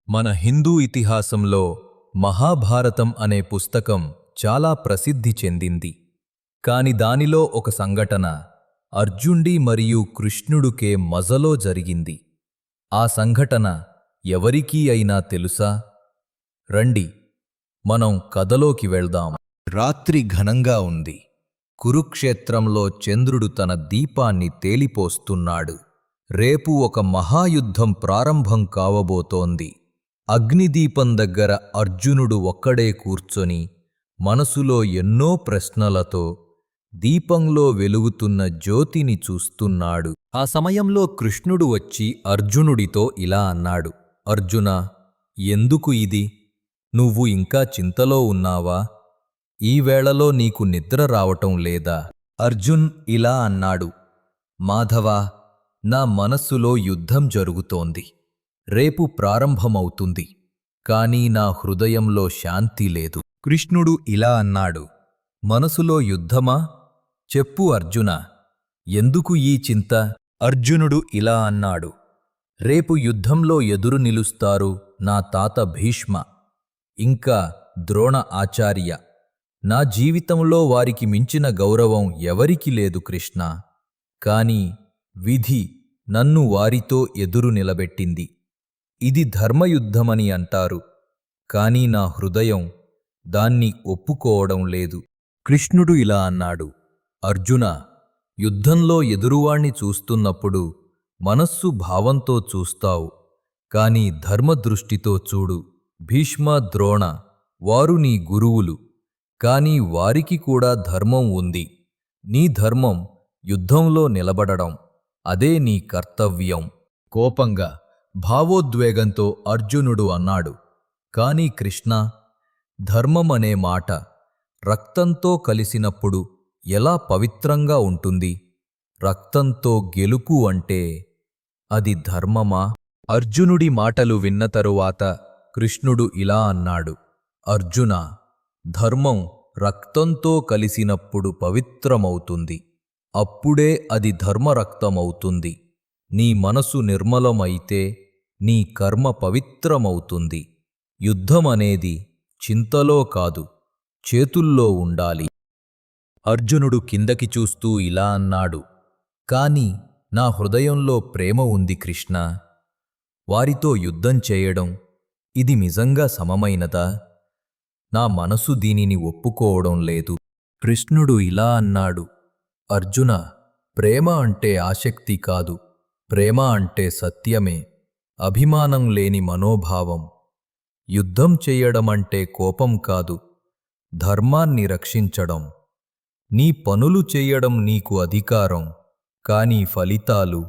మన హిందూ ఇతిహాసంలో మహాభారతం అనే పుస్తకం చాలా ప్రసిద్ధి చెందింది. కాని దానిలో ఒక సంఘటన అర్జునుడి మరియు కృష్ణుడికే మజలో జరిగింది. ఆ సంఘటన ఎవరికీ అయినా తెలుసా? రండి, మనం కథలోకి వెళ్దాం. రాత్రి ఘనంగా ఉంది. కురుక్షేత్రంలో చంద్రుడు తన దీపాన్ని తేలిపోస్తున్నాడు. రేపు ఒక మహాయుద్ధం ప్రారంభం కావబోతోంది. అగ్నిదీపం దగ్గర అర్జునుడు ఒక్కడే కూర్చొని మనసులో ఎన్నో ప్రశ్నలతో దీపంలో వెలుగుతున్న జ్యోతిని చూస్తున్నాడు. ఆ సమయంలో కృష్ణుడు వచ్చి అర్జునుడితో ఇలా అన్నాడు, అర్జునా, ఎందుకు ఇది? నువ్వు ఇంకా చింతలో ఉన్నావా? ఈ వేళలో నీకు నిద్ర రావటం లేదా? అర్జున్ ఇలా అన్నాడు, మాధవా, నా మనస్సులో యుద్ధం జరుగుతోంది. రేపు ప్రారంభమవుతుంది. కానీ నా హృదయంలో శాంతి లేదు. కృష్ణుడు ఇలా అన్నాడు, మనసులో యుద్ధమా? చెప్పు అర్జున, ఎందుకు ఈ చింత? అర్జునుడు ఇలా అన్నాడు, రేపు యుద్ధంలో ఎదురు నిలుస్తారు నా తాత భీష్మ, ఇంకా ద్రోణ ఆచార్య. నా జీవితంలో వారికి మించిన గౌరవం ఎవరికి లేదు కృష్ణ. కాని విధి నన్ను వారితో ఎదురు నిలబెట్టింది. ఇది ధర్మయుద్ధమని అంటారు, కాని నా హృదయం దాన్ని ఒప్పుకోవడం లేదు. కృష్ణుడు ఇలా అన్నాడు, అర్జున, యుద్ధంలో ఎదురువాణ్ణి చూస్తున్నప్పుడు మనస్సు భావంతో చూస్తావు, కాని ధర్మదృష్టితో చూడు. భీష్మ, ద్రోణ వారు నీ గురువులు, కాని వారికి కూడా ధర్మం ఉంది. నీ ధర్మం యుద్ధంలో నిలబడడం, అదే నీ కర్తవ్యం. కోపంగా, భావోద్వేగంతో అర్జునుడు అన్నాడు, కాని కృష్ణ, ధర్మమనే మాట రక్తంతో కలిసినప్పుడు ఎలా పవిత్రంగా ఉంటుంది? రక్తంతో గెలుపు అంటే అది ధర్మమా? అర్జునుడి మాటలు విన్న తరువాత కృష్ణుడు ఇలా అన్నాడు, అర్జున, ధర్మం రక్తంతో కలిసినప్పుడు పవిత్రమవుతుంది. అప్పుడే అది ధర్మరక్తమవుతుంది. నీ మనసు నిర్మలమైతే నీ కర్మ పవిత్రమవుతుంది. యుద్ధమనేది చింతలో కాదు, చేతుల్లో ఉండాలి. అర్జునుడు కిందకి చూస్తూ ఇలా అన్నాడు, కాని నా హృదయంలో ప్రేమ ఉంది కృష్ణ. వారితో యుద్ధం చేయడం ఇది నిజంగా సమమైనదా? నా మనసు దీనిని ఒప్పుకోవడం లేదు. కృష్ణుడు ఇలా అన్నాడు, అర్జున, ప్రేమ అంటే ఆసక్తి కాదు. ప్రేమ అంటే సత్యమే, అభిమానం లేని మనోభావం. యుద్ధం చెయ్యడమంటే కోపం కాదు, ధర్మాన్ని రక్షించడం. నీ పనులు చెయ్యడం నీకు అధికారం, కాని ఫలితాలు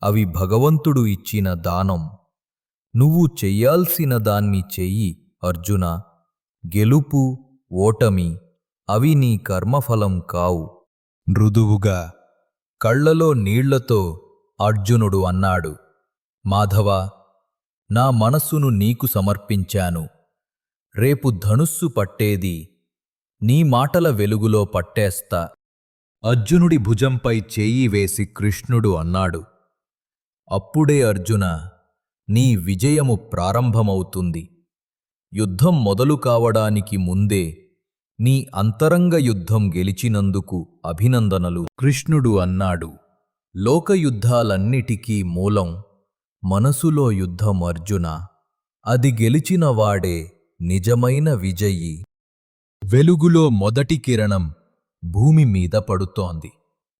అవి భగవంతుడు ఇచ్చిన దానం. నువ్వు చెయ్యాల్సిన దాన్ని చెయ్యి అర్జున. గెలుపు, ఓటమి అవి నీ కర్మఫలం కావు. మృదువుగా, కళ్లలో నీళ్లతో అర్జునుడు అన్నాడు, మాధవా, నా మనస్సును నీకు సమర్పించాను. రేపు ధనుస్సు పట్టేది నీ మాటల వెలుగులో పట్టేస్తా. అర్జునుడి భుజంపై చేయి వేసి కృష్ణుడు అన్నాడు, అప్పుడే అర్జున, నీ విజయము ప్రారంభమవుతుంది. యుద్ధం మొదలు కావడానికి ముందే నీ అంతరంగ యుద్ధం గెలిచినందుకు అభినందనలు. కృష్ణుడు అన్నాడు, లోకయుద్ధాలన్నిటికీ మూలం మనసులో యుద్ధం అర్జున. అది గెలిచినవాడే నిజమైన విజయి. వెలుగులో మొదటి కిరణం భూమి మీద పడుతోంది.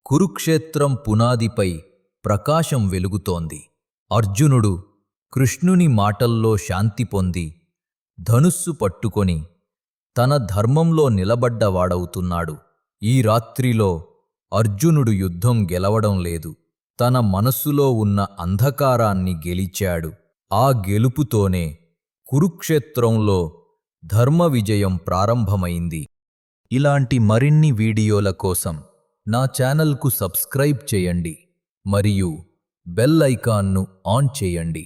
కురుక్షేత్రం పునాదిపై ప్రకాశం వెలుగుతోంది. అర్జునుడు కృష్ణుని మాటల్లో శాంతి పొంది ధనుస్సు పట్టుకొని తన ధర్మంలో నిలబడ్డవాడవుతున్నాడు. ఈ రాత్రిలో అర్జునుడు యుద్ధం గెలవడం లేదు, తన మనస్సులో ఉన్న అంధకారాన్ని గెలిచాడు. ఆ గెలుపుతోనే కురుక్షేత్రంలో ధర్మ విజయం ప్రారంభమైంది. ఇలాంటి మరిన్ని వీడియోల కోసం నా ఛానల్కు సబ్స్క్రైబ్ చేయండి మరియు బెల్ ఐకాన్ను ఆన్ చేయండి.